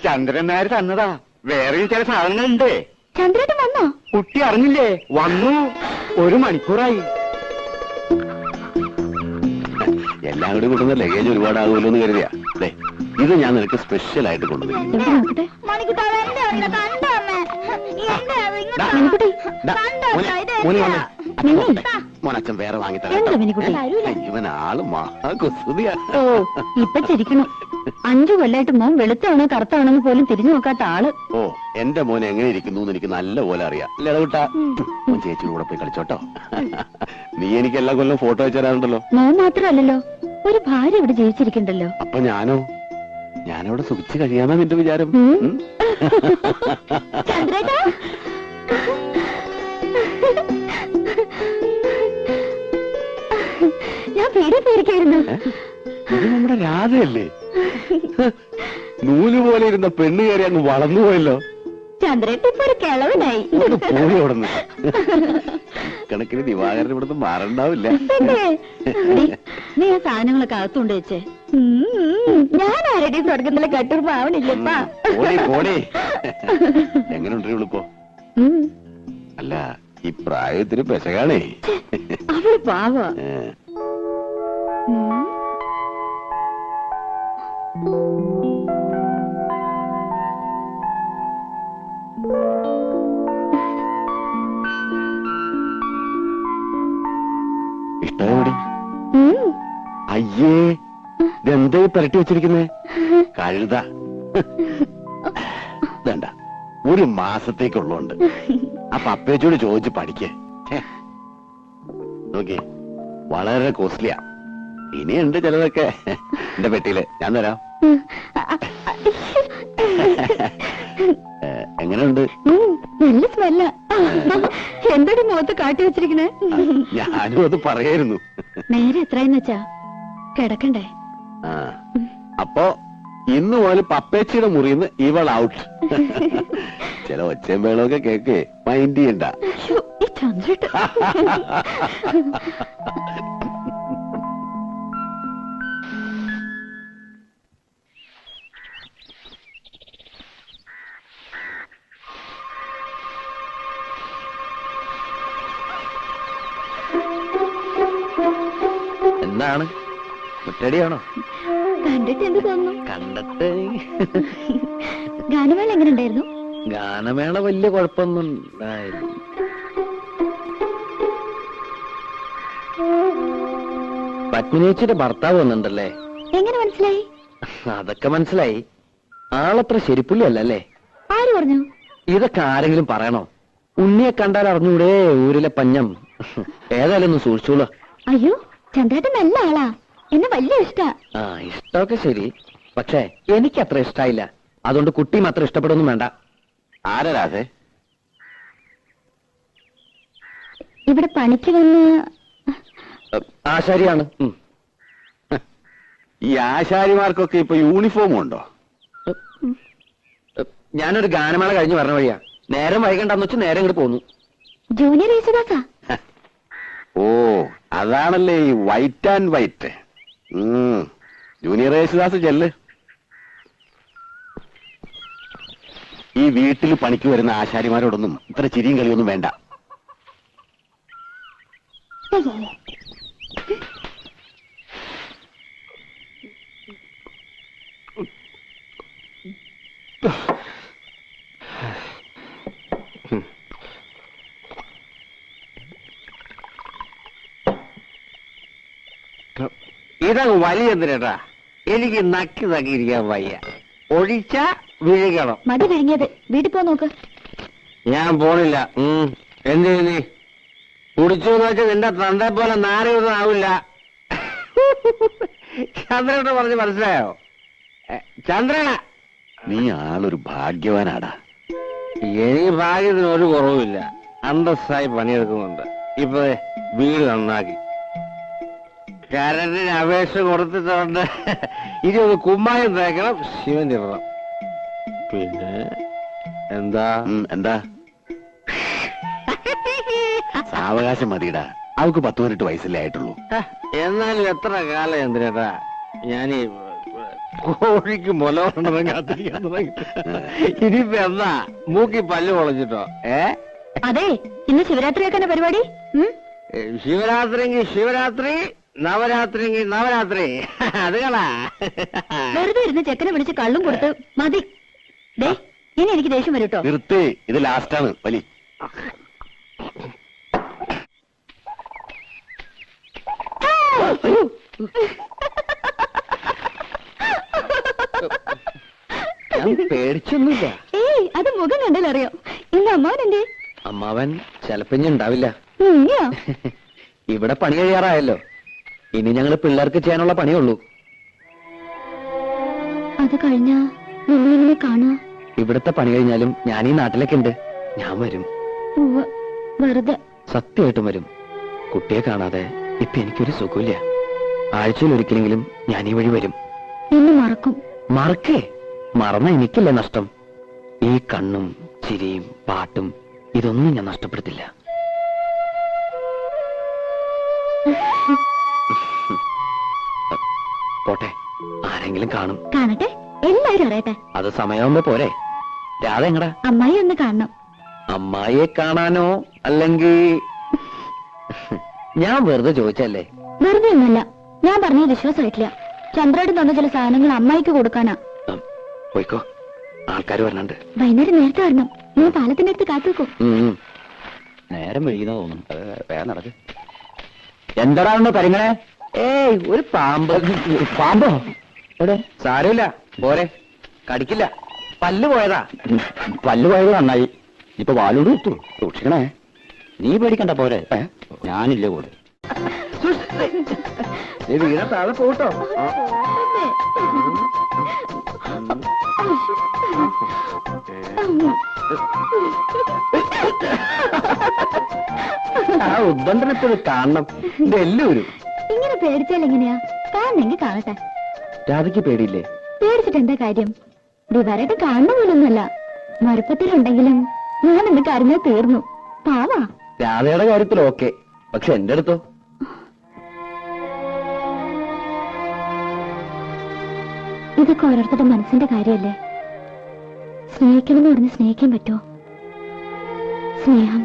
ചന്ദ്രൻ നായർ തന്നതാ. വേറെയും ചില സാധനങ്ങളുണ്ട്. ചന്ദ്രേട്ടൻ വന്നോ? കുട്ടി അറിഞ്ഞില്ലേ? വന്നു. 1 മണിക്കൂറായി. എല്ലാം കൂടി കൊണ്ടുവന്ന ലഗേജ് ഒരുപാടാകുമല്ലോ എന്ന് കരുതിയാ. ഇത് ഞാൻ നിനക്ക് സ്പെഷ്യൽ ആയിട്ട് കൊണ്ടുവന്നു. മോനച്ഛൻ വേറെ വാങ്ങിത്തരാം. ഇവൻ ആള് മഹാകുസുതിയാ. ഓ ഇപ്പൊ ചിരിക്കണം. 5 കൊല്ലായിട്ട് മോൻ വെളുത്താണോ കറുത്താണോന്ന് പോലും തിരിഞ്ഞു നോക്കാത്ത ആള്. ഓ എന്റെ മോൻ എങ്ങനെ ഇരിക്കുന്നു എന്ന് എനിക്ക് നല്ല പോലെ അറിയാം. ലതകുട്ടാ, മോൻ ചേച്ചിയുടെ കൂടെ പോയി കളിച്ചോട്ടോ. നീ എനിക്ക് എല്ലാ കൊല്ലം ഫോട്ടോ വെച്ച് തരാറുണ്ടല്ലോ. മോൻ മാത്രമല്ലല്ലോ, ഒരു ഭാര്യ ഇവിടെ ജീവിച്ചിരിക്കണ്ടല്ലോ. അപ്പൊ ഞാനവിടെ സുഖിച്ച് കഴിയാന്നാ നിന്റെ വിചാരം? ചന്ദ്രേട്ടാ, ഞാൻ പേടിക്കായിരുന്നു. ഇത് നമ്മുടെ രാധയല്ലേ? നൂല് പോലെ ഇരുന്ന പെണ്ണ് കയറി അങ്ങ് വളർന്നുപോയല്ലോ. ചന്ദ്രേട്ട ഇപ്പൊ ഒരു കിളവനായി. പോയി അവിടുന്ന്. കണക്കിന് ദിവാകരൻ ഇവിടുന്ന് മാറണ്ടാവില്ല. നീ ആ സാധനങ്ങളൊക്കെ അകത്തുകൊണ്ട് വെച്ചേ. ഞാൻ ആരുടെയും സ്വർഗത്തിലെ കട്ടുറുപ്പ് ആവണില്ലപ്പാ. എങ്ങനെയുണ്ട് ഇവളിപ്പോ? അല്ല ഈ പ്രായത്തിന് പെശകാണേ. അവള് പാവ. ഇഷ്ടം അയ്യേ, ഇതെന്താ പരട്ടി വെച്ചിരിക്കുന്നേ? കഴുത. വേണ്ട, 1 മാസത്തേക്കുള്ളതുണ്ട്. അപ്പൊ അപ്പേച്ചോട് ചോദിച്ച് പഠിക്കേ. നോക്കി, വളരെ കോസ്റ്റ്ലിയാ. ഇനിയുണ്ട് ചിലതൊക്കെ എന്റെ പെട്ടിയില്. ഞാൻ തരാം. എങ്ങനെയുണ്ട്? നല്ല സ്മെല്ല. എന്തൊരു മുഖത്ത് കാട്ടി വെച്ചിരിക്കണേ. ഞാനും അത് പറയായിരുന്നു. നേരെ എത്രയെന്ന് വെച്ചാ കിടക്കണ്ടേ? അപ്പൊ ഇന്ന് പോലെ പപ്പേച്ചിയുടെ മുറിന്ന് ഇവൾ ഔട്ട്. ചില ഒച്ചയും വേളമൊക്കെ കേക്ക് മൈൻഡ് ചെയ്യണ്ട. ഈ ചന്ദ്രേട്ട എന്താണ്? മുറ്റടിയാണോ? കണ്ടിട്ട് എന്ത് തോന്നുന്നു? കണ്ടിട്ട് ഗാനമേള എങ്ങനെ ഉണ്ടായിരുന്നു? ഗാനമേള വലിയ കുഴപ്പമൊന്നും ഉണ്ടായില്ല. പത്മിനിയേച്ചിയുടെ ഭർത്താവ് വന്നിട്ടുണ്ടല്ലേ? എങ്ങനെ മനസ്സിലായി? അതൊക്കെ മനസ്സിലായി. ആളത്ര ശരിപ്പുള്ളി അല്ലല്ലേ? ആര് പറഞ്ഞു? ഇതൊക്കെ ആരെങ്കിലും പറയണോ? ഉണ്ണിയെ കണ്ടാൽ അറിഞ്ഞൂടെ ഊരിലെ പഞ്ഞം. ഏതായാലും ഒന്ന് സൂക്ഷിച്ചോളൂ. അയ്യോ, ചന്ദ്രേട്ടൻ നല്ല ആളാ. എന്നെ വലിയ ഇഷ്ടാ. ഇഷ്ടമൊക്കെ ശരി, പക്ഷേ എനിക്ക് അത്ര ഇഷ്ടായില്ല. അതുകൊണ്ട് കുട്ടി മാത്രം ഇഷ്ടപ്പെടുന്നു വേണ്ട. ആരാ രാധേ? ഇവിടെ പണിക്ക് വന്ന് ആശാരിയാണ്. ഈ ആശാരിമാർക്കൊക്കെ ഇപ്പൊ യൂണിഫോം ഉണ്ടോ? ഞാനൊരു ഗാനമേള കഴിഞ്ഞ് പറഞ്ഞ വഴിയാ. നേരം വൈകണ്ടെന്ന് വെച്ച് നേരം ഇങ്ങോട്ട് പോന്നു. ജൂനിയർ യേശുദാസാ. ഓ അതാണല്ലേ ഈ white and white. Junior Yesudas ചെല്ല്. ഈ വീട്ടിൽ പണിക്ക് വരുന്ന ആശാരിമാരോടൊന്നും ഇത്ര ചിരിയും കളിയൊന്നും വേണ്ട. ഇതങ്ങ് വലിയെന്തിനാ? എനിക്ക് നക്കി നക്കിയിരിക്കാൻ വയ്യ. ഒഴിച്ച വിഴുകണം. മതി വിഴുങ്ങിയത്. വീട്ടിൽ പോ നോക്ക്. ഞാൻ പോണില്ല. എന്ത് നീ കുടിച്ചു എന്ന് വെച്ചാൽ നിന്റെ തന്റെ പോലെ നാരൊന്നും ആവില്ല. ചന്ദ്രനോട് പറഞ്ഞ് മനസ്സിലായോ? ചന്ദ്രന, നീ ആളൊരു ഭാഗ്യവാനാടാ. എനിക്ക് ഭാഗ്യത്തിന് ഒരു കുറവുമില്ല. അന്തസ്സായി പണിയെടുക്കുന്നുണ്ട്. ഇപ്പൊ വീട് നന്നാക്കി കരണ്ടിന് അപേക്ഷ കൊടുത്തിട്ടുണ്ട്. ഇനി ഒന്ന് കുമ്മായം തേക്കണം, ശിവൻ ഇടണം. പിന്നെ എന്താ? സാവകാശം മതിയിടാ. അവൾക്ക് 10-18 വയസ്സല്ലേ ആയിട്ടുള്ളൂ. എന്നാലും എത്ര കാലം എന്തിനാ ഞാനീ കോഴിക്ക് മുലവണ്ണം കാത്തിരിക്കാൻ തുടങ്ങി. ഇനിയിപ്പോ എന്നാ മൂക്കി പല്ല് പൊളഞ്ഞിട്ടോ? അതെ, ഇന്ന് ശിവരാത്രിയൊക്കെ പരിപാടി. ശിവരാത്രിക്ക് ശിവരാത്രി, നവരാത്രിക്ക് നവരാത്രി. അത് കളാ. വെറുതെ ഇരുന്ന് ചെക്കനെ വിളിച്ച് കള്ളും കൊടുത്ത് മതി. ദേ, ഇനി എനിക്ക് ദേഷ്യം വരും കേട്ടോ. നിർത്തി, ഇത് ലാസ്റ്റാണ് വലി. ഞാൻ പേടിച്ചൊന്നുമില്ല. ഏയ്, അത് മുഖം കണ്ടാലറിയാം. ഇന്ന് അമ്മാവൻ എന്റെ അമ്മാവൻ ചെലപ്പിഞ്ഞ് ഉണ്ടാവില്ല. ഉയ്യോ. ഇവിടെ പണി കഴിയാറായല്ലോ. ഇനി ഞങ്ങള് പിള്ളേർക്ക് ചെയ്യാനുള്ള പണിയുള്ളൂ. അത് കഴിഞ്ഞാ നിന്നെ കാണാ. ഇവിടുത്തെ പണി കഴിഞ്ഞാലും ഞാൻ ഈ നാട്ടിലൊക്കെ ഉണ്ട്. ഞാൻ വരും. ഉവ്വ്, വെറുതെ. സത്യമായിട്ടും വരും. കുട്ടിയെ കാണാതെ ഇപ്പൊ എനിക്കൊരു സുഖമില്ല. ആഴ്ചയിൽ ഒരിക്കലെങ്കിലും ഞാൻ ഈ വഴി വരും. എന്നെ മറക്കും. മറക്കേ? മറന്ന എനിക്കല്ലേ നഷ്ടം. ഈ കണ്ണും ചിരിയും പാട്ടും ഇതൊന്നും ഞാൻ നഷ്ടപ്പെടുത്തില്ല. പോട്ടെ, ആരെങ്കിലും കാണും. കാണട്ടെ, എല്ലാവരും അറിയട്ടെ. അത് സമയമാകുമ്പോ പോരെ. രാധ എങ്ങടാ? അമ്മായി ഒന്ന് കാണണം. അമ്മായിയെ കാണാനോ അല്ലെങ്കിൽ? ഞാൻ വെറുതെ ചോദിച്ചല്ലേ. വെറുതെ ഒന്നല്ല, ഞാൻ പറഞ്ഞത് വിശ്വാസമായിട്ടില്ല. ചന്ദ്രേട്ടൻ തന്ന ചില സാധനങ്ങൾ അമ്മായിക്ക് കൊടുക്കാനാ. പോയിക്കോ, ആൾക്കാർ വരണുണ്ട്. വൈകുന്നേരം നേരത്തെ വരണം. ഞാൻ പാലത്തിന്റെ അടുത്ത് കാത്തുവെക്കും. നേരം വൈകുന്ന തോന്നുന്നു. വേഗം നടക്ക്. എന്താടാ പരിങ്ങളെ? ഏയ്, ഒരു പാമ്പ്. പാമ്പോ? എവിടെ? സാരമില്ല, പോരെ, കടിക്കില്ല. പല്ല് പോയതാ. പല്ല് പോയത് നന്നായി. ഇപ്പൊ വാലോട് കിട്ടു. സൂക്ഷിക്കണേ. നീ പേടിക്കണ്ട, പോരെ. ഞാനില്ല കൂടെ. നീ വീണ താഴെ പോട്ടോ. ആ ഉദ്ബന്ധനത്തോട് കാണണം. ഇത് എല്ലാവരും ഇങ്ങനെ പേടിച്ചാൽ എങ്ങനെയാ? കാണണമെങ്കിൽ കാണട്ടെ. രാധയ്ക്ക് പേടിയില്ലേ? പേടിച്ചിട്ട് എന്താ കാര്യം? ദിവാരായിട്ട് കാണുന്ന പോലൊന്നുമല്ല. മറുപ്പത്തിലുണ്ടെങ്കിലും ഞാൻ എന്നെ കരഞ്ഞാൽ തീർന്നു. പാവാ. രാധയുടെ കാര്യത്തിൽ ഓക്കെ, പക്ഷെ എന്റെ അടുത്തോ? ഇതൊക്കെ ഓരോരുത്തരുടെ മനസ്സിന്റെ കാര്യമല്ലേ. സ്നേഹിക്കണമെന്ന് പറഞ്ഞ് സ്നേഹിക്കാൻ പറ്റുമോ? സ്നേഹം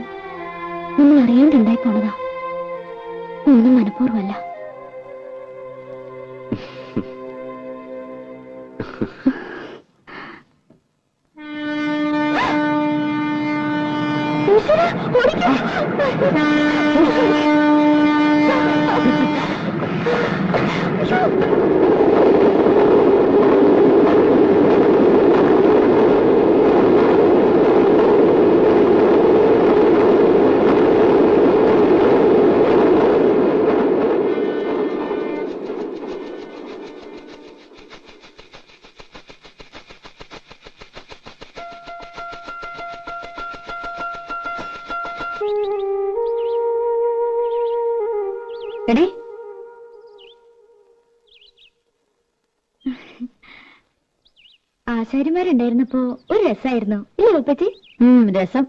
നമ്മൾ അറിയാണ്ടുണ്ടായി പോണതാ. ഒന്നും മനഃപൂർവ്വമല്ല. എടീ, ആശാരിമാരുണ്ടായിരുന്നപ്പോ ഒരു രസായിരുന്നു ഇല്ലേ ഉപ്പച്ചി? രസം.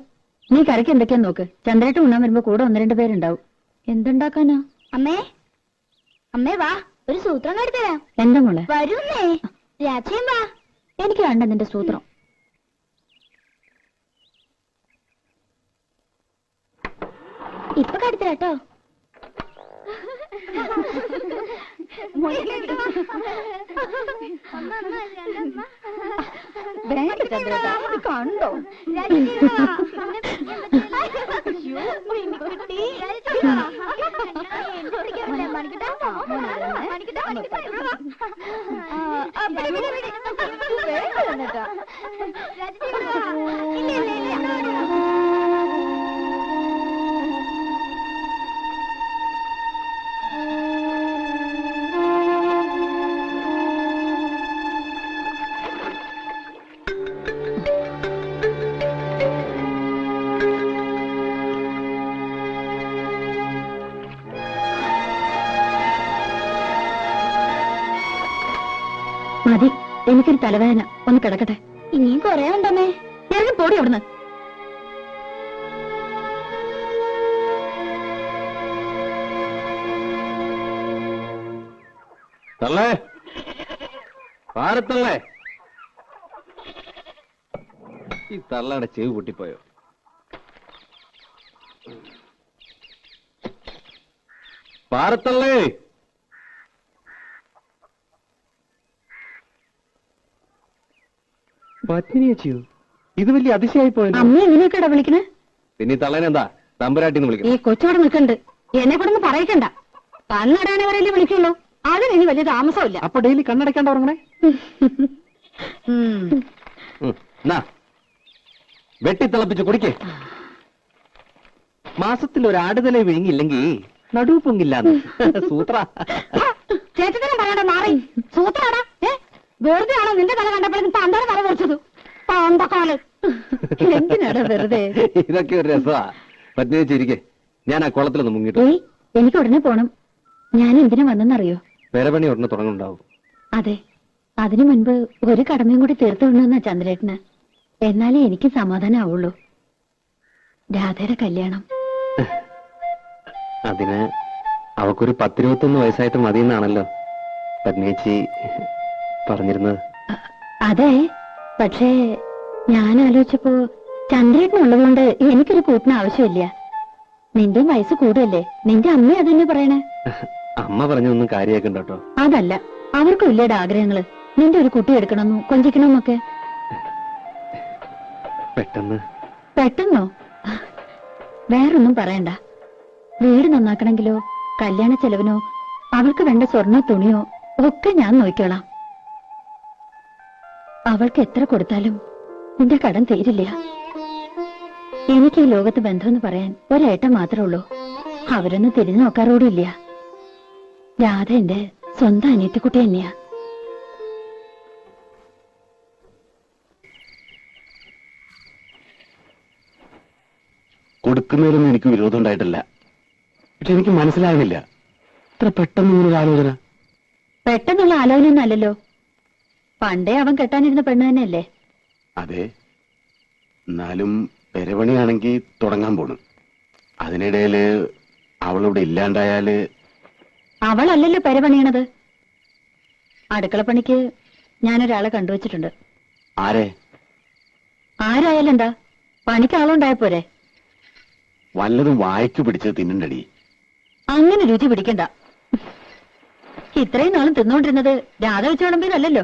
നീ കറിക്ക് എന്തൊക്കെയാ നോക്ക്. ചന്ദ്രേട്ടൻ ഉണ്ണാൻ വരുമ്പോ കൂടെ 1-2 പേരുണ്ടാവും. എന്തുണ്ടാക്കാനാ? അമ്മേ, അമ്മേ വാ, ഒരു സൂത്രം കാട്ടിത്തരാം. എന്താ മോളെ? വരുന്നേ, രാത്രിയും വാ. എനിക്ക് വേണ്ട നിന്റെ സൂത്രം. ഇപ്പൊ കാട്ടിത്തരാട്ടോ. കണ്ടോ? മതി, എനിക്കൊരു തലവേദന. ഒന്ന് കിടക്കട്ടെ. ഇനിയും കൊറേ ഉണ്ടമ്മേ. ഇറങ്ങി പോടി അവിടുന്ന്. തള്ളേ, പാരത്തള്ളേ. ഈ തള്ളയുടെ ചെവി പൊട്ടിപ്പോയോ? പാരത്തള്ളേ. പത്മിനിയോ? ഇത് വലിയ അതിശയായി പോയത്. അമ്മ എങ്ങനെയൊക്കെയാ വിളിക്കണേ? പിന്നെ ഈ തള്ളേനെന്താ തമ്പുരാട്ടിന്ന് ഈ വിളിക്കണം? കൊച്ചോടെ നിൽക്കണ്ട്, എന്നെ കൊണ്ടൊന്നും പറയിക്കണ്ട. കണ്ണടയാണവരല്ലേ വിളിക്കുള്ളൂ, അതിന് ഇനി വലിയ താമസമില്ല. അപ്പൊ ഡെയിലി കണ്ണടയ്ക്കാണ്ട് ഉറങ്ങണേ. വെട്ടിത്തിളപ്പിച്ച് കുടിക്കേ. മാസത്തിൽ ഒരു ആടുതല വിഴുങ്ങിയില്ലെങ്കിൽ നടുവ് പൊങ്ങില്ലാന്ന് സൂത്ര. ചേച്ചത്തിനും പറയണ്ട, മാറി സൂത്രാടാ. വെറുതെ ആണോ നിന്റെ തല കണ്ടപ്പോഴേക്കും തന്തയുടെ തല പൊറിച്ചത്? പാമ്പക്കാല് എന്തിനാടാ വെറുതെ? ഇതൊക്കെ ഒരു രസമാ. പത്നി വെച്ചിരിക്കെ, ഞാൻ ആ കുളത്തിലൊന്ന് മുങ്ങിട്ടു. ഏയ്, എനിക്ക് ഉടനെ പോണം. ഞാൻ എന്തിനാ വന്നെന്നറിയോ? പേരപ്പണി ഉടനെ തുടങ്ങുന്നുണ്ടാവും. അതെ, അതിനു മുൻപ് ഒരു കടമയും കൂടി തീർത്തു വിടണമെന്നാ ചന്ദ്രേട്ടന്. എന്നാലേ എനിക്ക് സമാധാനം ആവുള്ളൂ. രാധയുടെ കല്യാണം. അതിന് അവക്കൊരു 10-21 വയസ്സായിട്ട് മതിയെന്നാണല്ലോ പത്നിയേച്ചി പറഞ്ഞിരുന്നത്. അതെ, പക്ഷേ ഞാൻ ആലോചിച്ചപ്പോ ചന്ദ്രേട്ടനുള്ളതുകൊണ്ട് എനിക്കൊരു കൂട്ടിന് ആവശ്യമില്ല. നിന്റെ വയസ്സ് കൂടുതല്ലേ, നിന്റെ അമ്മ അതന്നെ പറയണേ. അമ്മ പറഞ്ഞൊന്നും കാര്യമാക്കണ്ട കേട്ടോ. അതല്ല, അവർക്കും ഇല്ലേടെ ആഗ്രഹങ്ങള്, നിന്റെ ഒരു കുട്ടി എടുക്കണമെന്നും കൊഞ്ചിക്കണമെന്നൊക്കെ. പെട്ടെന്നോ? വേറൊന്നും പറയണ്ട. വീട് നന്നാക്കണമെങ്കിലോ കല്യാണ ചെലവിനോ അവൾക്ക് വേണ്ട സ്വർണ്ണ തുണിയോ ഒക്കെ ഞാൻ നോക്കിക്കോളാം. അവൾക്ക് എത്ര കൊടുത്താലും നിന്റെ കടം തീരില്ല. എനിക്ക് ഈ ലോകത്ത് ബന്ധമെന്ന് പറയാൻ ഒരേട്ടം മാത്രമേ ഉള്ളൂ. അവരൊന്നും തിരിഞ്ഞു നോക്കാറോടില്ല. രാധ എന്റെ സ്വന്തം അനിയത്തിക്കുട്ടി തന്നെയാ. കൊടുക്കുന്നതിലൊന്നും എനിക്ക് വിരോധം ഉണ്ടായിട്ടില്ല. പക്ഷെ എനിക്ക് മനസ്സിലാകുന്നില്ല, ഇത്ര പെട്ടെന്ന് ആലോചന. പെട്ടെന്നുള്ള ആലോചനയൊന്നും അല്ലല്ലോ. പണ്ടേ അവൻ കെട്ടാനിരുന്ന പെണ്ണ് തന്നെയല്ലേ? അതെ, എന്നാലും പെരപണിയാണെങ്കിൽ തുടങ്ങാൻ പോണു. അതിനിടയില് അവളിവിടെ ഇല്ലാണ്ടായാല്. അവളല്ലല്ലോ പെരപണിയണത്. അടുക്കളപ്പണിക്ക് ഞാനൊരാളെ കണ്ടുവച്ചിട്ടുണ്ട്. ആരെ? ആരായാലും എന്താ, പണിക്ക് ആളുണ്ടായപ്പോരെ? വല്ലതും വായിച്ചു പിടിച്ച് തിന്നണ്ടടി. അങ്ങനെ രുചി പിടിക്കണ്ട. ഇത്രയും നാളും തിന്നോണ്ടിരുന്നത് രാധ വെച്ച് വിളമ്പിയതല്ലല്ലോ.